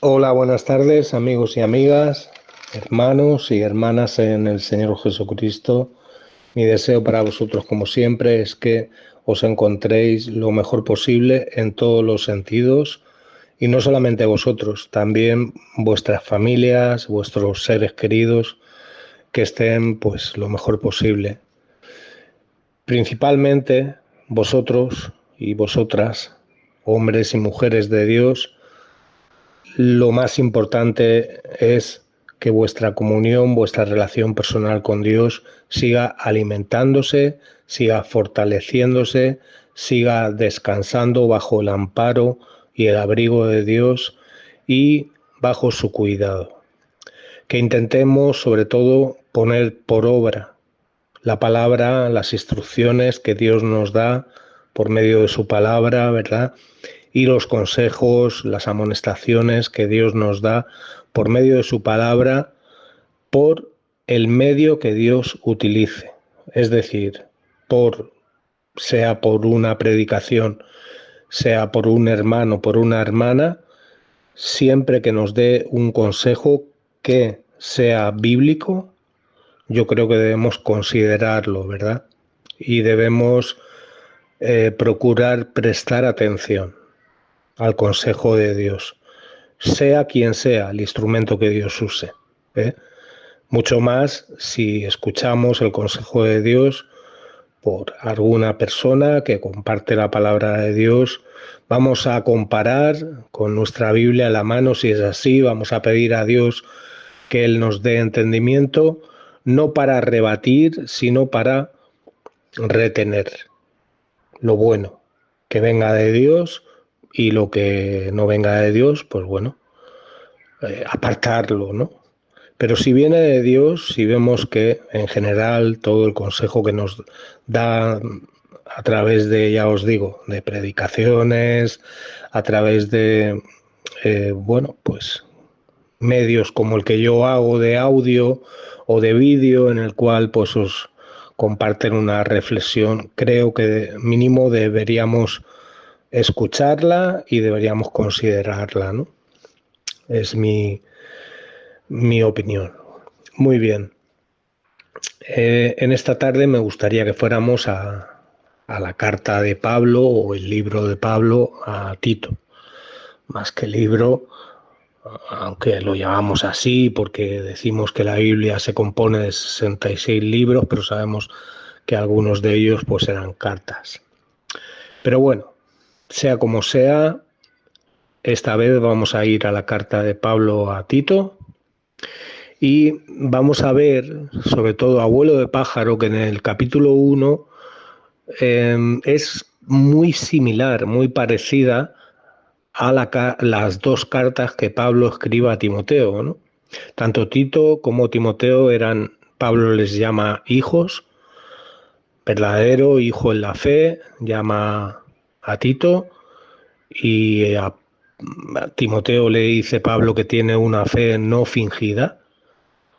Hola, buenas tardes, amigos y amigas, hermanos y hermanas en el Señor Jesucristo. Mi deseo para vosotros, como siempre, es que os encontréis lo mejor posible en todos los sentidos y no solamente vosotros, también vuestras familias, vuestros seres queridos, que estén pues lo mejor posible. Principalmente vosotros y vosotras, hombres y mujeres de Dios. Lo más importante es que vuestra comunión, vuestra relación personal con Dios siga alimentándose, siga fortaleciéndose, siga descansando bajo el amparo y el abrigo de Dios y bajo su cuidado. Que intentemos sobre todo poner por obra la palabra, las instrucciones que Dios nos da por medio de su palabra, ¿verdad? Y los consejos, las amonestaciones que Dios nos da por medio de su palabra, por el medio que Dios utilice. Es decir, sea por una predicación, sea por un hermano, por una hermana, siempre que nos dé un consejo que sea bíblico, yo creo que debemos considerarlo, ¿verdad? Y debemos procurar prestar atención al consejo de Dios, sea quien sea el instrumento que Dios use. ¿eh? Mucho más si escuchamos el consejo de Dios por alguna persona que comparte la palabra de Dios. Vamos a comparar con nuestra Biblia a la mano, si es así, vamos a pedir a Dios que Él nos dé entendimiento, no para rebatir, sino para retener lo bueno que venga de Dios y lo que no venga de Dios, pues bueno, apartarlo, ¿no? Pero si viene de Dios, si vemos que en general todo el consejo que nos da a través de, ya os digo, de predicaciones, a través de, bueno, pues medios como el que yo hago de audio o de vídeo en el cual pues os comparten una reflexión, creo que mínimo deberíamos escucharla y deberíamos considerarla, ¿no? Es mi opinión. Muy bien. En esta tarde me gustaría que fuéramos a la carta de Pablo o el libro de Pablo a Tito. Más que libro, aunque lo llamamos así porque decimos que la Biblia se compone de 66 libros, pero sabemos que algunos de ellos pues eran cartas. Pero bueno, sea como sea, esta vez vamos a ir a la carta de Pablo a Tito y vamos a ver, sobre todo a vuelo de pájaro, que en el capítulo 1 es muy similar, muy parecida a las dos cartas que Pablo escribe a Timoteo, ¿no? Tanto Tito como Timoteo Pablo les llama hijos, verdadero hijo en la fe, llama a Tito y a Timoteo le dice Pablo que tiene una fe no fingida,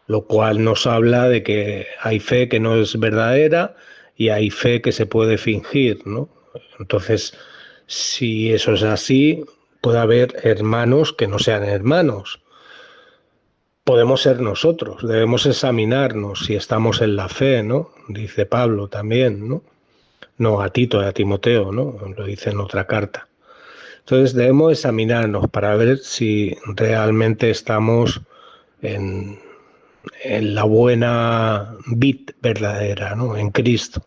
lo cual nos habla de que hay fe que no es verdadera y hay fe que se puede fingir, ¿no? Entonces, si eso es así, puede haber hermanos que no sean hermanos. Podemos ser nosotros, debemos examinarnos si estamos en la fe, ¿no? Dice Pablo también, ¿no? No a Tito, a Timoteo, ¿no? Lo dice en otra carta. Entonces debemos examinarnos para ver si realmente estamos en, en la buena vid verdadera, ¿no? En Cristo,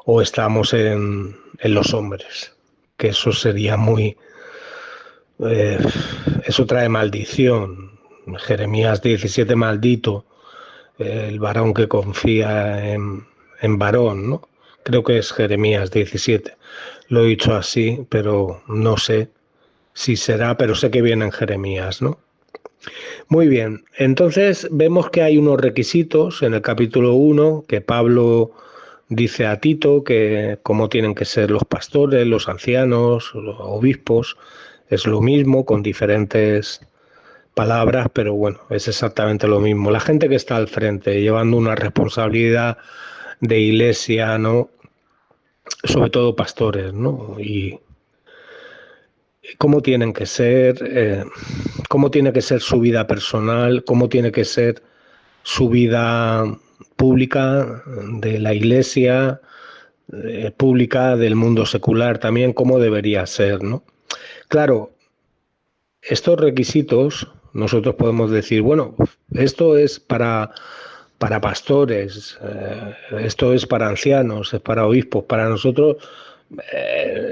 o estamos en los hombres, que eso sería muy, eh, eso trae maldición. Jeremías 17 maldito, el varón que confía en varón, ¿no? Creo que es Jeremías 17. Lo he dicho así, pero no sé si será, pero sé que viene en Jeremías, ¿no? Muy bien, entonces vemos que hay unos requisitos en el capítulo 1 que Pablo dice a Tito que cómo tienen que ser los pastores, los ancianos, los obispos, es lo mismo con diferentes palabras, pero bueno, es exactamente lo mismo. La gente que está al frente, llevando una responsabilidad de iglesia, ¿no? Sobre todo pastores, ¿no? Y cómo tienen que ser, cómo tiene que ser su vida personal, cómo tiene que ser su vida pública de la Iglesia, pública del mundo secular también, cómo debería ser, ¿no? Claro, estos requisitos nosotros podemos decir, bueno, esto es para pastores, esto es para ancianos, es para obispos, para nosotros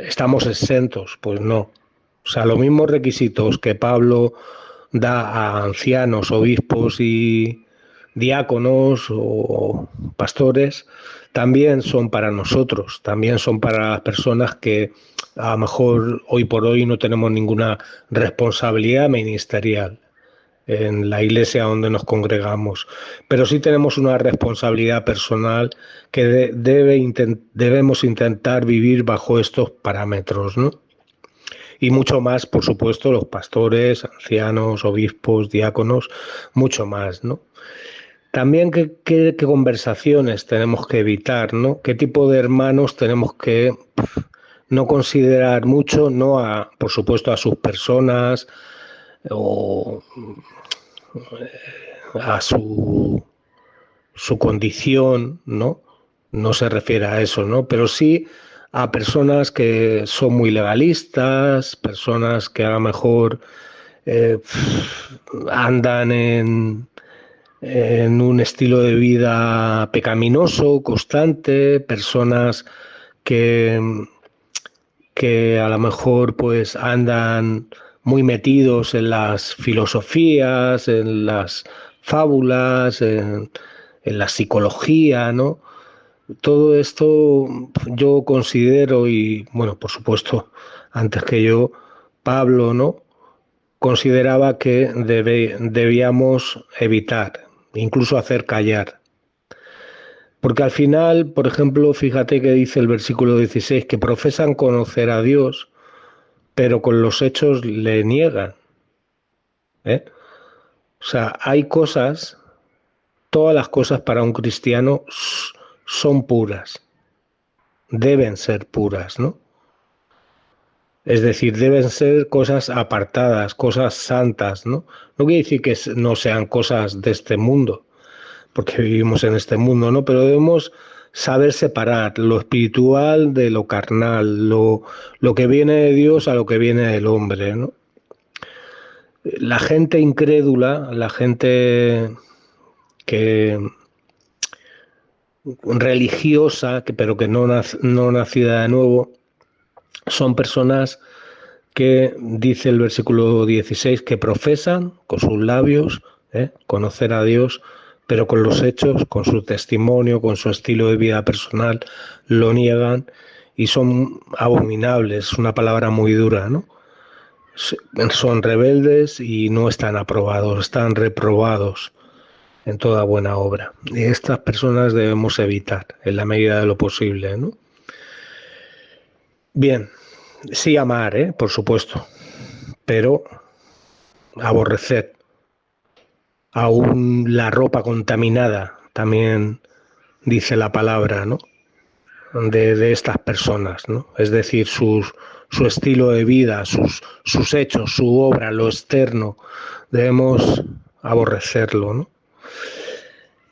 estamos exentos. Pues no. O sea, los mismos requisitos que Pablo da a ancianos, obispos y diáconos o pastores, también son para nosotros, también son para las personas que a lo mejor hoy por hoy no tenemos ninguna responsabilidad ministerial en la iglesia donde nos congregamos, pero sí tenemos una responsabilidad personal que debemos intentar vivir bajo estos parámetros, ¿no? Y mucho más, por supuesto, los pastores, ancianos, obispos, diáconos, mucho más, ¿no? También qué conversaciones tenemos que evitar, ¿no? ¿Qué tipo de hermanos tenemos que no considerar mucho, no a, por supuesto, a sus personas o a su condición, ¿no? No se refiere a eso, ¿no? Pero sí a personas que son muy legalistas, personas que a lo mejor eh, andan en un estilo de vida pecaminoso, constante, personas que, que a lo mejor pues andan muy metidos en las filosofías, en las fábulas, en la psicología, ¿no? Todo esto yo considero, y bueno, por supuesto, antes que yo, Pablo, ¿no? Consideraba que debíamos evitar, incluso hacer callar. Porque al final, por ejemplo, fíjate que dice el versículo 16, que profesan conocer a Dios, pero con los hechos le niegan, ¿eh? O sea, hay cosas, todas las cosas para un cristiano son puras, deben ser puras, ¿no? Es decir, deben ser cosas apartadas, cosas santas, ¿no? No quiere decir que no sean cosas de este mundo, porque vivimos en este mundo, ¿no? Pero debemos saber separar lo espiritual de lo carnal, lo que viene de Dios a lo que viene del hombre, ¿no? La gente incrédula, la gente que religiosa, pero que no nacida de nuevo, son personas que, dice el versículo 16, que profesan con sus labios conocer a Dios, pero con los hechos, con su testimonio, con su estilo de vida personal, lo niegan y son abominables, es una palabra muy dura, ¿no? Son rebeldes y no están aprobados, están reprobados en toda buena obra. Y estas personas debemos evitar en la medida de lo posible, ¿no? Bien, sí amar, por supuesto, pero aborrecer. Aún la ropa contaminada, también dice la palabra, ¿no? De estas personas, ¿no? Es decir, su estilo de vida, sus hechos, su obra, lo externo, debemos aborrecerlo, ¿no?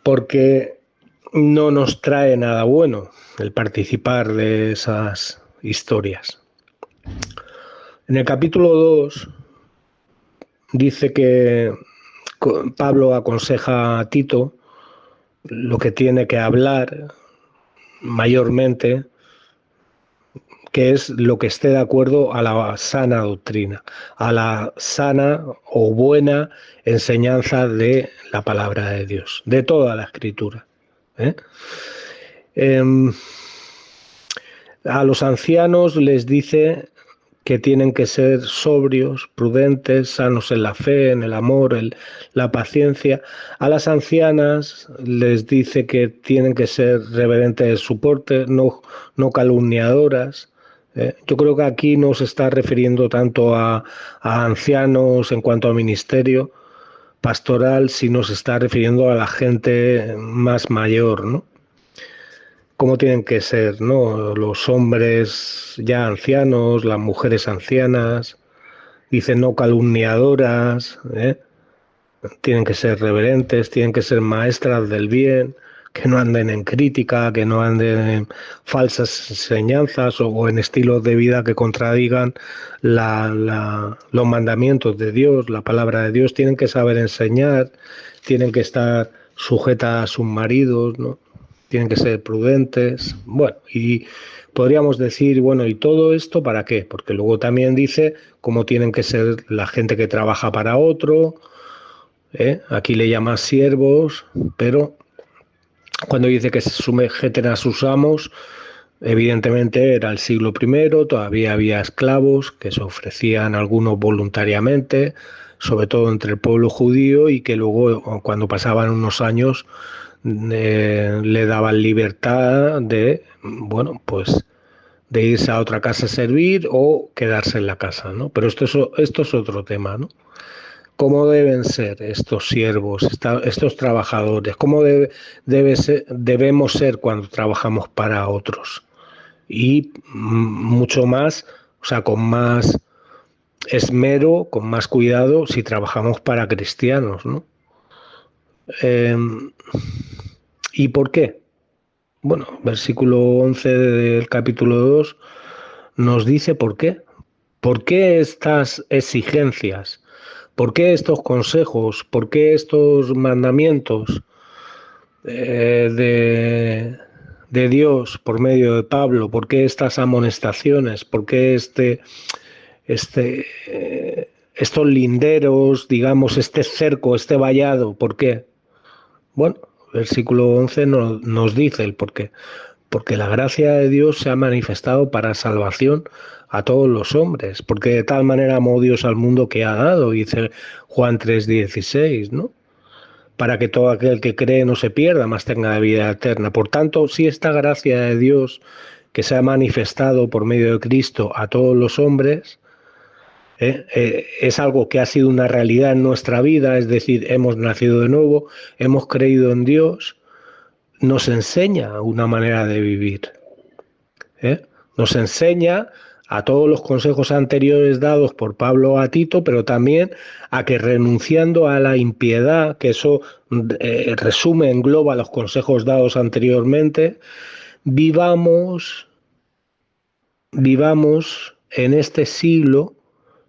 Porque no nos trae nada bueno el participar de esas historias. En el capítulo 2 dice que Pablo aconseja a Tito lo que tiene que hablar mayormente, que es lo que esté de acuerdo a la sana doctrina, a la sana o buena enseñanza de la palabra de Dios, de toda la escritura. A los ancianos les dice que tienen que ser sobrios, prudentes, sanos en la fe, en el amor, en la paciencia. A las ancianas les dice que tienen que ser reverentes de su porte, no calumniadoras. Yo creo que aquí no se está refiriendo tanto a ancianos en cuanto a ministerio pastoral, sino se está refiriendo a la gente más mayor, ¿no? Cómo tienen que ser, ¿no? Los hombres ya ancianos, las mujeres ancianas, dice no calumniadoras, tienen que ser reverentes, tienen que ser maestras del bien, que no anden en crítica, que no anden en falsas enseñanzas o en estilos de vida que contradigan los mandamientos de Dios, la palabra de Dios. Tienen que saber enseñar, tienen que estar sujetas a sus maridos, ¿no? Tienen que ser prudentes. Bueno, y podríamos decir, bueno, ¿y todo esto para qué? Porque luego también dice cómo tienen que ser la gente que trabaja para otro. Aquí le llama siervos, pero cuando dice que se sujeten a sus amos, evidentemente era el siglo I, todavía había esclavos que se ofrecían algunos voluntariamente, sobre todo entre el pueblo judío, y que luego, cuando pasaban unos años, le daban libertad de, bueno, pues de irse a otra casa a servir o quedarse en la casa, ¿no? Pero esto es otro tema, ¿no? ¿Cómo deben ser estos siervos, estos trabajadores? ¿Cómo debemos ser cuando trabajamos para otros? Y mucho más, o sea, con más esmero, con más cuidado, si trabajamos para cristianos, ¿no? ¿Y por qué? Bueno, versículo 11 del capítulo 2 nos dice por qué. ¿Por qué estas exigencias? ¿Por qué estos consejos? ¿Por qué estos mandamientos de Dios por medio de Pablo? ¿Por qué estas amonestaciones? ¿Por qué estos linderos, digamos, este cerco, este vallado? ¿Por qué? Bueno, versículo 11 nos dice el por qué. Porque la gracia de Dios se ha manifestado para salvación a todos los hombres, porque de tal manera amó Dios al mundo que ha dado, dice Juan 3:16, ¿no? Para que todo aquel que cree no se pierda, mas tenga vida eterna. Por tanto, si esta gracia de Dios que se ha manifestado por medio de Cristo a todos los hombres, es algo que ha sido una realidad en nuestra vida, es decir, hemos nacido de nuevo, hemos creído en Dios, nos enseña una manera de vivir. Nos enseña a todos los consejos anteriores dados por Pablo a Tito, pero también a que renunciando a la impiedad, que eso resume, engloba los consejos dados anteriormente, vivamos en este siglo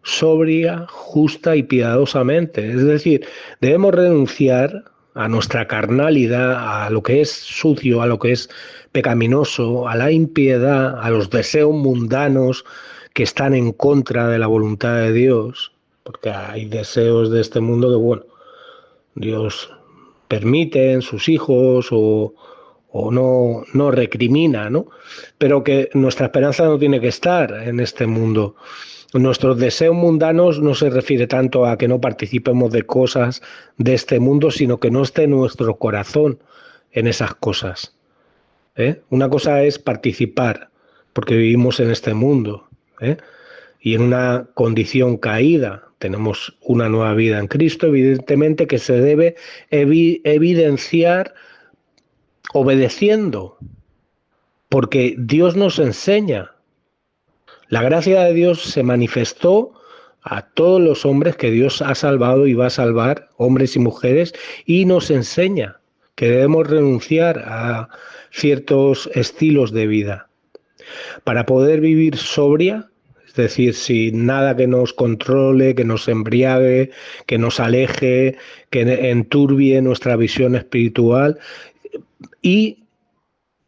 sobria, justa y piadosamente. Es decir, debemos renunciar a nuestra carnalidad, a lo que es sucio, a lo que es pecaminoso, a la impiedad, a los deseos mundanos que están en contra de la voluntad de Dios, porque hay deseos de este mundo que, bueno, Dios permite en sus hijos o no recrimina, ¿no? Pero que nuestra esperanza no tiene que estar en este mundo. Nuestros deseos mundanos no se refiere tanto a que no participemos de cosas de este mundo, sino que no esté nuestro corazón en esas cosas. Una cosa es participar, porque vivimos en este mundo, y en una condición caída. Tenemos una nueva vida en Cristo, evidentemente, que se debe evidenciar obedeciendo, porque Dios nos enseña. La gracia de Dios se manifestó a todos los hombres que Dios ha salvado y va a salvar, hombres y mujeres, y nos enseña que debemos renunciar a ciertos estilos de vida para poder vivir sobria, es decir, sin nada que nos controle, que nos embriague, que nos aleje, que enturbie nuestra visión espiritual, y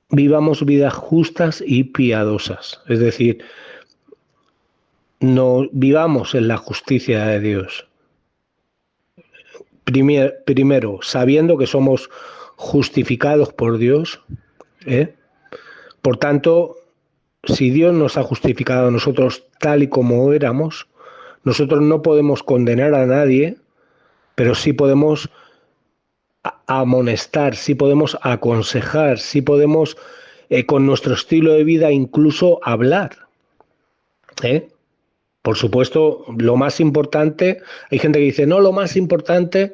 vivamos vidas justas y piadosas, es decir, no vivamos en la justicia de Dios. Primero, sabiendo que somos justificados por Dios, por tanto, si Dios nos ha justificado a nosotros tal y como éramos, nosotros no podemos condenar a nadie, pero sí podemos amonestar, sí podemos aconsejar, sí podemos con nuestro estilo de vida incluso hablar. Por supuesto, lo más importante, hay gente que dice, no, lo más importante,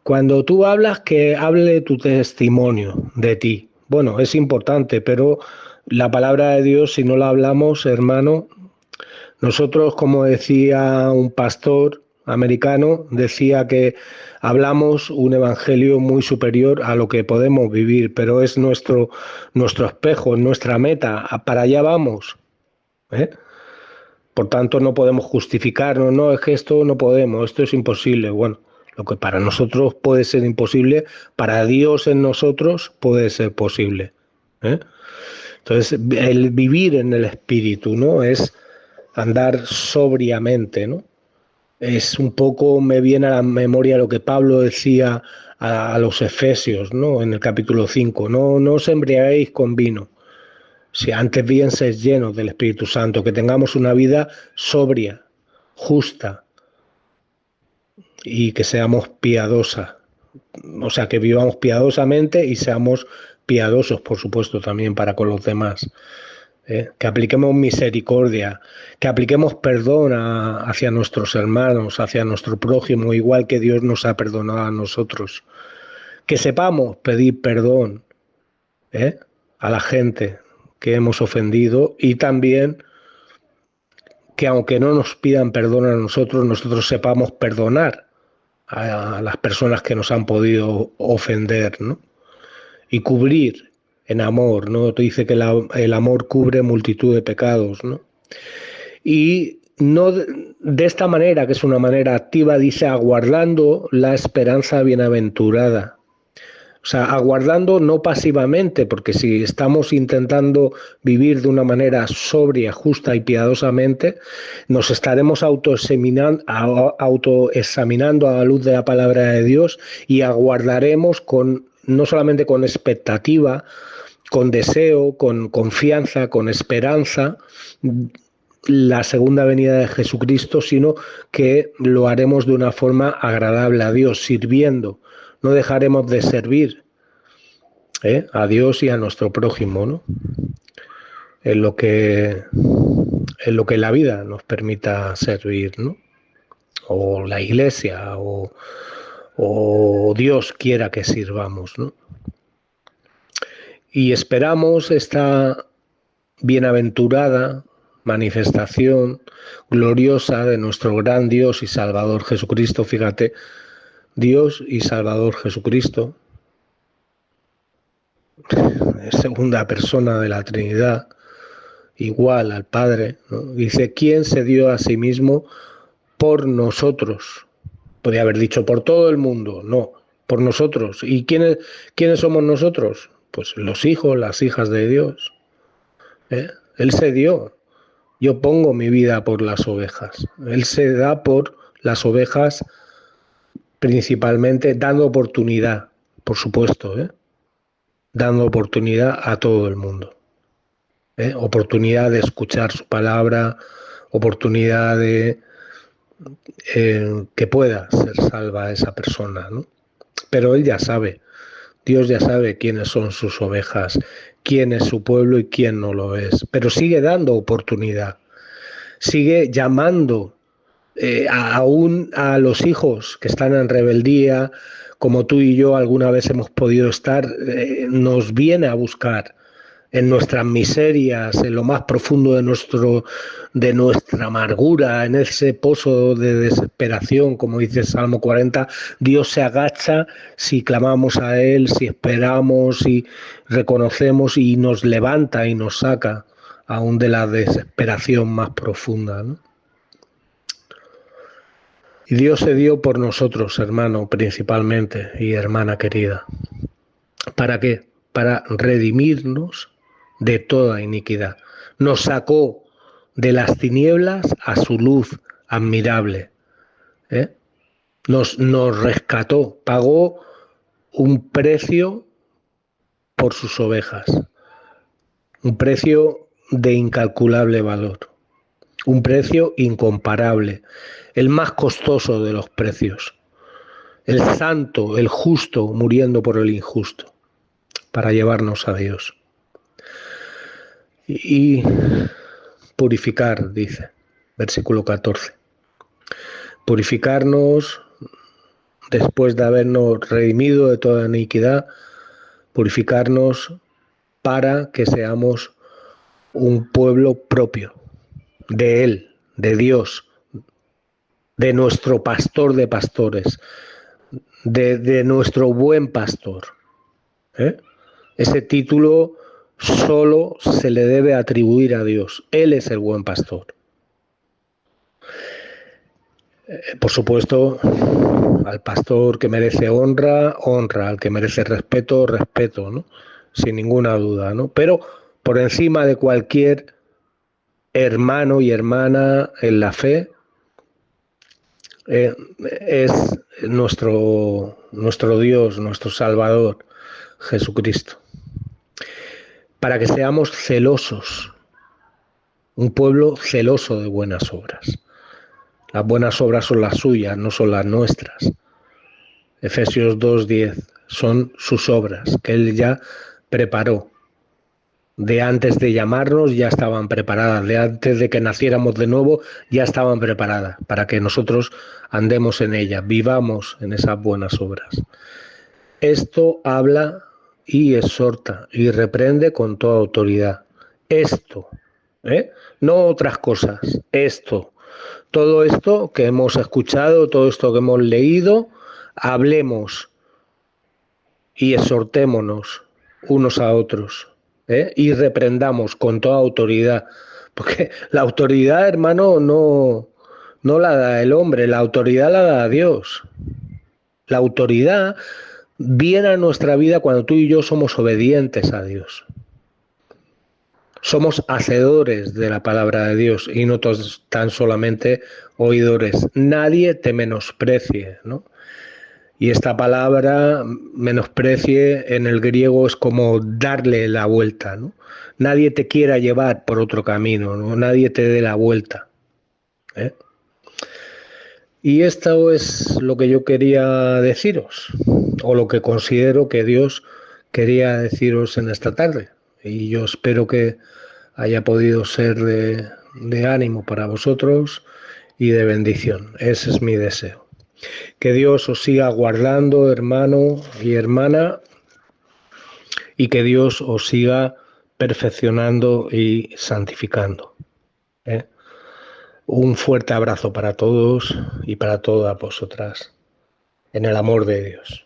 cuando tú hablas, que hable tu testimonio de ti. Bueno, es importante, pero la palabra de Dios, si no la hablamos, hermano, Nosotros, como decía un pastor americano, decía que hablamos un evangelio muy superior a lo que podemos vivir, pero es nuestro espejo, nuestra meta, para allá vamos, ¿eh? Por tanto, no podemos justificarnos, no, es que esto no podemos, esto es imposible. Bueno, lo que para nosotros puede ser imposible, para Dios en nosotros puede ser posible, ¿eh? Entonces, el vivir en el espíritu, ¿no? Es andar sobriamente, ¿no? Es un poco, me viene a la memoria lo que Pablo decía a los Efesios, ¿no? En el capítulo 5, no os embriaguéis con vino, si antes bien seis llenos del Espíritu Santo, que tengamos una vida sobria, justa y que seamos piadosas. O sea, que vivamos piadosamente y seamos piadosos, por supuesto, también para con los demás. Que apliquemos misericordia, que apliquemos perdón hacia nuestros hermanos, hacia nuestro prójimo, igual que Dios nos ha perdonado a nosotros. Que sepamos pedir perdón a la gente que hemos ofendido y también que aunque no nos pidan perdón a nosotros sepamos perdonar a las personas que nos han podido ofender, ¿no? Y cubrir en amor, ¿no? Te dice que el amor cubre multitud de pecados, ¿no? Y no de esta manera, que es una manera activa, dice aguardando la esperanza bienaventurada. O sea, aguardando no pasivamente, porque si estamos intentando vivir de una manera sobria, justa y piadosamente, nos estaremos autoexaminando a la luz de la palabra de Dios y aguardaremos no solamente con expectativa, con deseo, con confianza, con esperanza, la segunda venida de Jesucristo, sino que lo haremos de una forma agradable a Dios, sirviendo. No dejaremos de servir a Dios y a nuestro prójimo, ¿no? En lo que la vida nos permita servir, ¿no? O la iglesia, o Dios quiera que sirvamos, ¿no? Y esperamos esta bienaventurada manifestación gloriosa de nuestro gran Dios y Salvador Jesucristo. Fíjate, Dios y Salvador Jesucristo, segunda persona de la Trinidad, igual al Padre, ¿no? Dice, ¿quién se dio a sí mismo por nosotros? Podría haber dicho por todo el mundo, no, por nosotros. ¿Y quiénes somos nosotros? Pues los hijos, las hijas de Dios. Él se dio. Yo pongo mi vida por las ovejas. Él se da por las ovejas principalmente dando oportunidad, por supuesto, dando oportunidad a todo el mundo. Oportunidad de escuchar su palabra, oportunidad de que pueda ser salva esa persona, ¿no? Pero él ya sabe, Dios ya sabe quiénes son sus ovejas, quién es su pueblo y quién no lo es, pero sigue dando oportunidad, sigue llamando aún a los hijos que están en rebeldía, como tú y yo alguna vez hemos podido estar, nos viene a buscar en nuestras miserias, en lo más profundo de nuestra amargura, en ese pozo de desesperación, como dice el Salmo 40, Dios se agacha si clamamos a Él, si esperamos, si reconocemos y nos levanta y nos saca aún de la desesperación más profunda, ¿no? Y Dios se dio por nosotros, hermano, principalmente, y hermana querida. ¿Para qué? Para redimirnos de toda iniquidad. Nos sacó de las tinieblas a su luz admirable. Nos rescató, pagó un precio por sus ovejas, un precio de incalculable valor, un precio incomparable, el más costoso de los precios, el santo, el justo muriendo por el injusto, para llevarnos a Dios. Y purificar, dice, versículo 14. Purificarnos después de habernos redimido de toda iniquidad, purificarnos para que seamos un pueblo propio de Él, de Dios, de nuestro pastor de pastores, de nuestro buen pastor. Ese título solo se le debe atribuir a Dios. Él es el buen pastor. Por supuesto, al pastor que merece honra, honra, al que merece respeto, respeto, ¿no? Sin ninguna duda, ¿no? Pero por encima de cualquier hermano y hermana en la fe, es nuestro Dios, nuestro Salvador, Jesucristo. Para que seamos celosos, un pueblo celoso de buenas obras. Las buenas obras son las suyas, no son las nuestras. Efesios 2:10 son sus obras, que Él ya preparó. De antes de llamarnos ya estaban preparadas, de antes de que naciéramos de nuevo ya estaban preparadas, para que nosotros andemos en ellas, vivamos en esas buenas obras. Esto habla y exhorta y reprende con toda autoridad. Esto, no otras cosas, esto. Todo esto que hemos escuchado, todo esto que hemos leído, hablemos y exhortémonos unos a otros, y reprendamos con toda autoridad. Porque la autoridad, hermano, no la da el hombre, la autoridad la da Dios. La autoridad viene a nuestra vida cuando tú y yo somos obedientes a Dios. Somos hacedores de la palabra de Dios y no tan solamente oidores. Nadie te menosprecie, ¿no? Y esta palabra, menosprecie, en el griego es como darle la vuelta, ¿no? Nadie te quiera llevar por otro camino, ¿no? Nadie te dé la vuelta, ¿eh? Y esto es lo que yo quería deciros, o lo que considero que Dios quería deciros en esta tarde. Y yo espero que haya podido ser de ánimo para vosotros y de bendición. Ese es mi deseo. Que Dios os siga guardando, hermano y hermana, y que Dios os siga perfeccionando y santificando. Un fuerte abrazo para todos y para todas vosotras, en el amor de Dios.